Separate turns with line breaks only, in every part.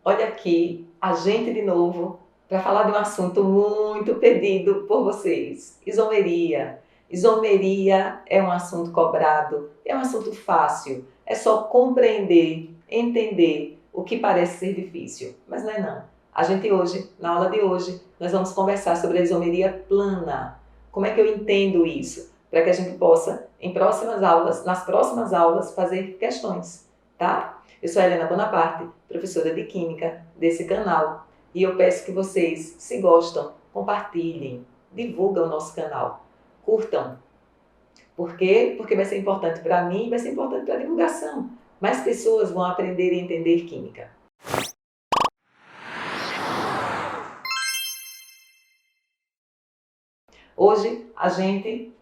Olha aqui, a gente de novo para falar de um assunto muito pedido por vocês: isomeria. Isomeria é um assunto cobrado, é um assunto fácil, é só compreender, entender o que parece ser difícil, mas não é não. A gente hoje, na aula de hoje, nós vamos conversar sobre a isomeria plana. Como é que eu entendo isso? Para que a gente possa, nas próximas aulas, fazer questões, tá? Eu sou a Helena Bonaparte, professora de Química desse canal, e eu peço que vocês, se gostam, compartilhem, divulguem o nosso canal, curtam. Por quê? Porque vai ser importante para mim e vai ser importante para a divulgação. Mais pessoas vão aprender e entender Química. Hoje a gente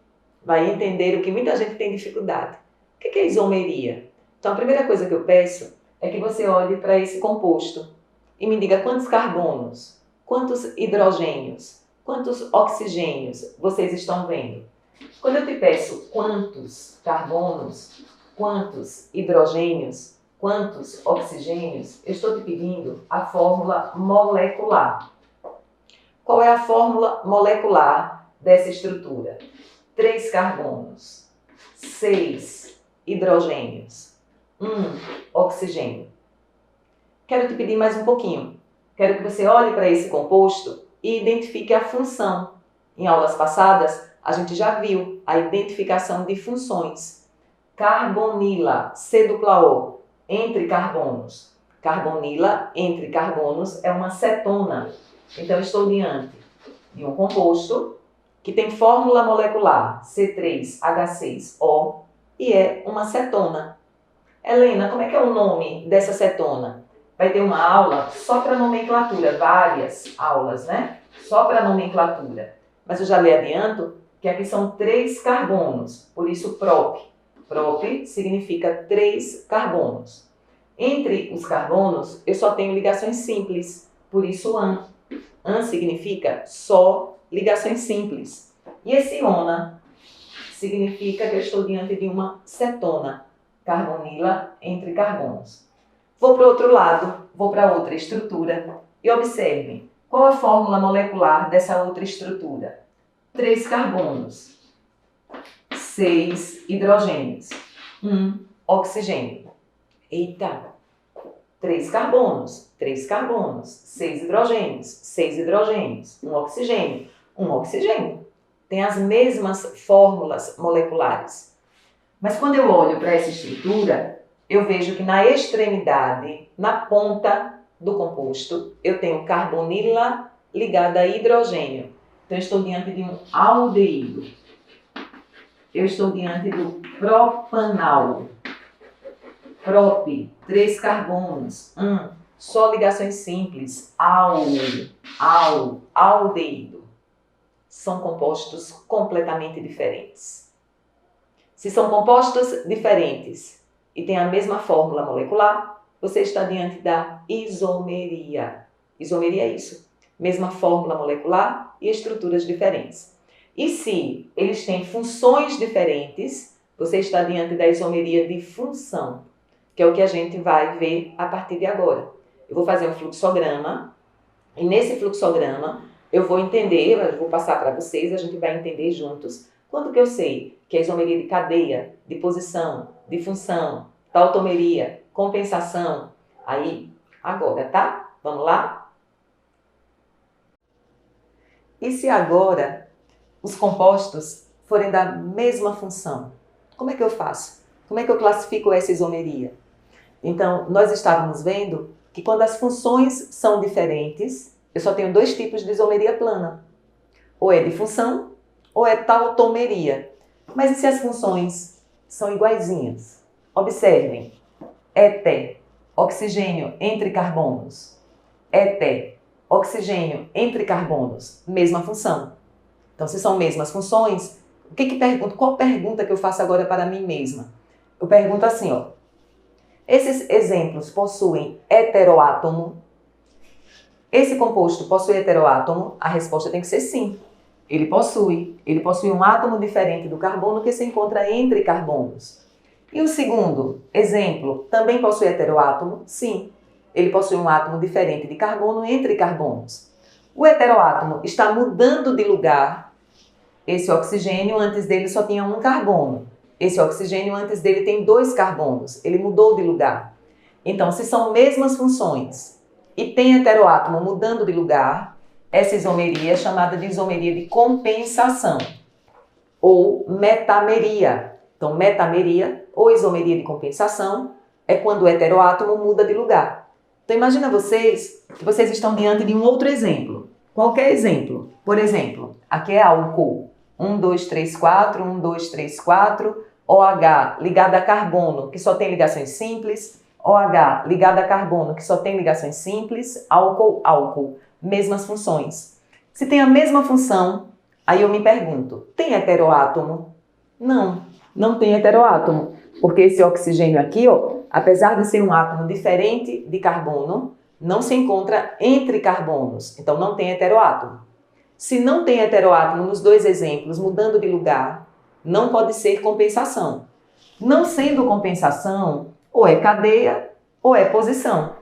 vai entender o que muita gente tem dificuldade. O que é isomeria? Então a primeira coisa que eu peço é que você olhe para esse composto e me diga quantos carbonos, quantos hidrogênios, quantos oxigênios vocês estão vendo. Quando eu te peço quantos carbonos, quantos hidrogênios, quantos oxigênios, eu estou te pedindo a fórmula molecular. Qual é a fórmula molecular dessa estrutura? 3 carbonos, 6 hidrogênios, 1 oxigênio. Quero te pedir mais um pouquinho. Quero que você olhe para esse composto e identifique a função. Em aulas passadas, a gente já viu a identificação de funções. Carbonila, C-O, entre carbonos. Carbonila, entre carbonos, é uma cetona. Então, estou diante de um composto que tem fórmula molecular C3H6O e é uma cetona. Helena, como é que é o nome dessa cetona? Vai ter uma aula só para nomenclatura, várias aulas, né? Só para nomenclatura. Mas eu já lhe adianto que aqui são 3 carbonos, por isso prop. Prop significa 3 carbonos. Entre os carbonos, eu só tenho ligações simples, por isso an. An significa só ligações simples. E esse ona significa que eu estou diante de uma cetona, carbonila entre carbonos. Vou para o outro lado, vou para outra estrutura e observem qual a fórmula molecular dessa outra estrutura. 3 carbonos, 6 hidrogênios, 1 oxigênio. Eita! 3 carbonos, 6 hidrogênios, 6 hidrogênios, 1 oxigênio, 1 oxigênio. Tem as mesmas fórmulas moleculares. Mas quando eu olho para essa estrutura, eu vejo que na extremidade, na ponta do composto, eu tenho carbonila ligada a hidrogênio. Então, eu estou diante de um aldeído. Eu estou diante do propanal. Prop, 3 carbonos, só ligações simples, aldeído. São compostos completamente diferentes. Se são compostos diferentes e têm a mesma fórmula molecular, você está diante da isomeria. Isomeria é isso, mesma fórmula molecular e estruturas diferentes. E se eles têm funções diferentes, você está diante da isomeria de função, que é o que a gente vai ver a partir de agora. Eu vou fazer um fluxograma, e nesse fluxograma eu vou entender, eu vou passar para vocês, a gente vai entender juntos, quando que eu sei que é isomeria de cadeia, de posição, de função, tautomeria, compensação. Aí, agora, tá? Vamos lá? E se agora os compostos forem da mesma função? Como é que eu faço? Como é que eu classifico essa isomeria? Então, nós estávamos vendo que quando as funções são diferentes, eu só tenho 2 tipos de isomeria plana. Ou é de função, ou é tautomeria. Mas e se as funções são iguaizinhas? Observem. ET, oxigênio entre carbonos. ET, oxigênio entre carbonos. Mesma função. Então, se são mesmas funções, o que pergunto? Qual pergunta que eu faço agora para mim mesma? Eu pergunto assim, ó. Esses exemplos possuem heteroátomo? Esse composto possui heteroátomo? A resposta tem que ser sim. Ele possui um átomo diferente do carbono que se encontra entre carbonos. E o segundo exemplo, também possui heteroátomo? Sim. ele possui um átomo diferente de carbono entre carbonos. O heteroátomo está mudando de lugar. Esse oxigênio, antes dele só tinha um carbono. Esse oxigênio, antes dele, tem 2 carbonos. Ele mudou de lugar. Então, se são mesmas funções e tem heteroátomo mudando de lugar, essa isomeria é chamada de isomeria de compensação ou metameria. Então, metameria ou isomeria de compensação é quando o heteroátomo muda de lugar. Então, imagina vocês que vocês estão diante de um outro exemplo. Qualquer exemplo. Por exemplo, aqui é álcool. 1, 2, 3, 4, 1, 2, 3, 4. OH ligado a carbono, que só tem ligações simples. OH ligado a carbono, que só tem ligações simples. Álcool, álcool. Mesmas funções. Se tem a mesma função, aí eu me pergunto, tem heteroátomo? Não, não tem heteroátomo. Porque esse oxigênio aqui, ó, apesar de ser um átomo diferente de carbono, não se encontra entre carbonos. Então não tem heteroátomo. Se não tem heteroátomo nos 2 exemplos, mudando de lugar, não pode ser compensação. Não sendo compensação, ou é cadeia ou é posição.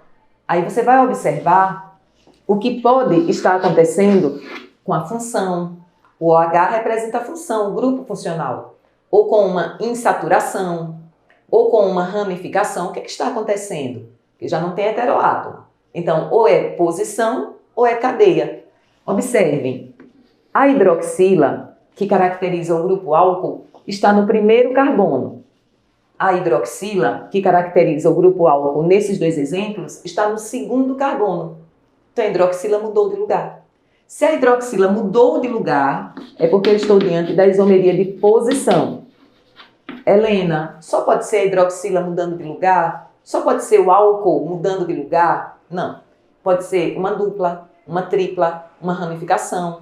Aí você vai observar o que pode estar acontecendo com a função. O OH representa a função, o grupo funcional. Ou com uma insaturação, ou com uma ramificação. O que está acontecendo? Que já não tem heteroátomo. Então, ou é posição ou é cadeia. Observem, a hidroxila, que caracteriza o grupo álcool, está no primeiro carbono. A hidroxila, que caracteriza o grupo álcool nesses 2 exemplos, está no segundo carbono. Então, a hidroxila mudou de lugar. Se a hidroxila mudou de lugar, é porque eu estou diante da isomeria de posição. Helena, só pode ser a hidroxila mudando de lugar? Só pode ser o álcool mudando de lugar? Não. Pode ser uma dupla, uma tripla, uma ramificação,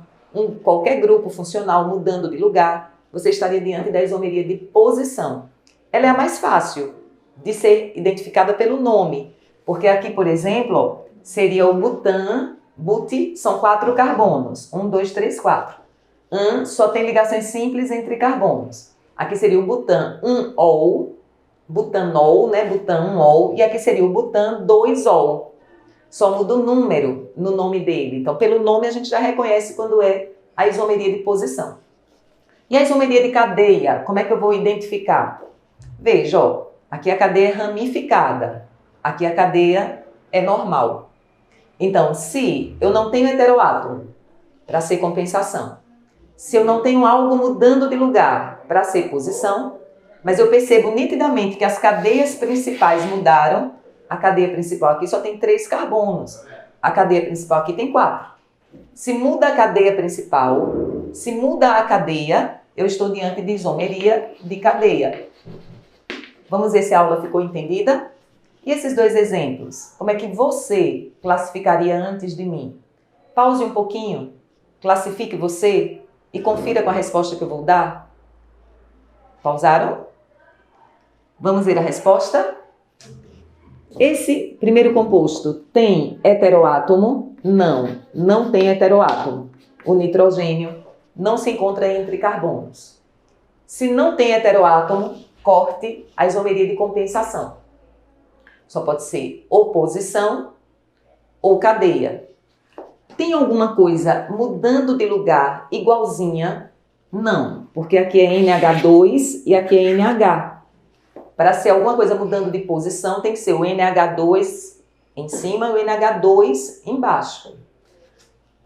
qualquer grupo funcional mudando de lugar. Você estaria diante da isomeria de posição. Ela é a mais fácil de ser identificada pelo nome. Porque aqui, por exemplo, ó, seria o butan, buti, são 4 carbonos. 1, 2, 3, 4. Só tem ligações simples entre carbonos. Aqui seria o butan 1-ol, butanol, né? Butan 1-ol. E aqui seria o butan 2-ol. Só muda o número no nome dele. Então, pelo nome a gente já reconhece quando é a isomeria de posição. E a isomeria de cadeia, como é que eu vou identificar? Veja, ó, aqui a cadeia é ramificada, aqui a cadeia é normal. Então, se eu não tenho heteroátomo para ser compensação, se eu não tenho algo mudando de lugar para ser posição, mas eu percebo nitidamente que as cadeias principais mudaram, a cadeia principal aqui só tem 3 carbonos, a cadeia principal aqui tem 4. Se muda a cadeia principal, se muda a cadeia, eu estou diante de isomeria de cadeia. Vamos ver se a aula ficou entendida? E esses 2 exemplos, como é que você classificaria antes de mim? Pause um pouquinho, classifique você e confira com a resposta que eu vou dar. Pausaram? Vamos ver a resposta? Esse primeiro composto tem heteroátomo? Não, não tem heteroátomo. O nitrogênio não se encontra entre carbonos. Se não tem heteroátomo, corte a isomeria de compensação. Só pode ser oposição ou cadeia. Tem alguma coisa mudando de lugar igualzinha? Não, porque aqui é NH2 e aqui é NH. Para ser alguma coisa mudando de posição, tem que ser o NH2 em cima e o NH2 embaixo.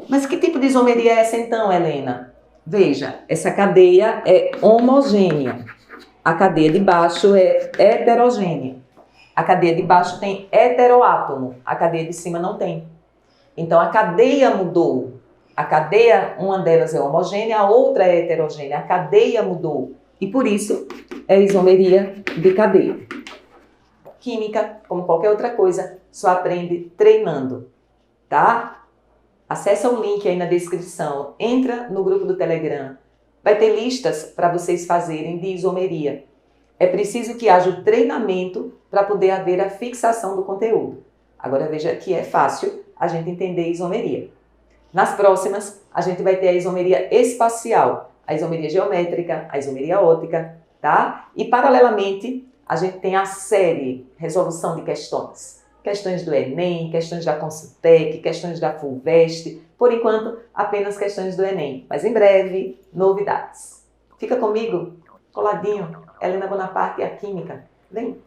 Mas que tipo de isomeria é essa então, Helena? Veja, essa cadeia é homogênea. A cadeia de baixo é heterogênea. A cadeia de baixo tem heteroátomo. A cadeia de cima não tem. Então, a cadeia mudou. A cadeia, uma delas é homogênea, a outra é heterogênea. A cadeia mudou. E por isso, é isomeria de cadeia. Química, como qualquer outra coisa, só aprende treinando, tá? Acesse o link aí na descrição. Entra no grupo do Telegram. Vai ter listas para vocês fazerem de isomeria. É preciso que haja o treinamento para poder haver a fixação do conteúdo. Agora veja que é fácil a gente entender isomeria. Nas próximas, a gente vai ter a isomeria espacial, a isomeria geométrica, a isomeria óptica, tá? E paralelamente, a gente tem a série resolução de questões. questões do Enem, questões da Consultec, questões da Fulvestre, por enquanto apenas questões do Enem, mas em breve novidades. Fica comigo, coladinho, Helena Bonaparte e a Química. Vem!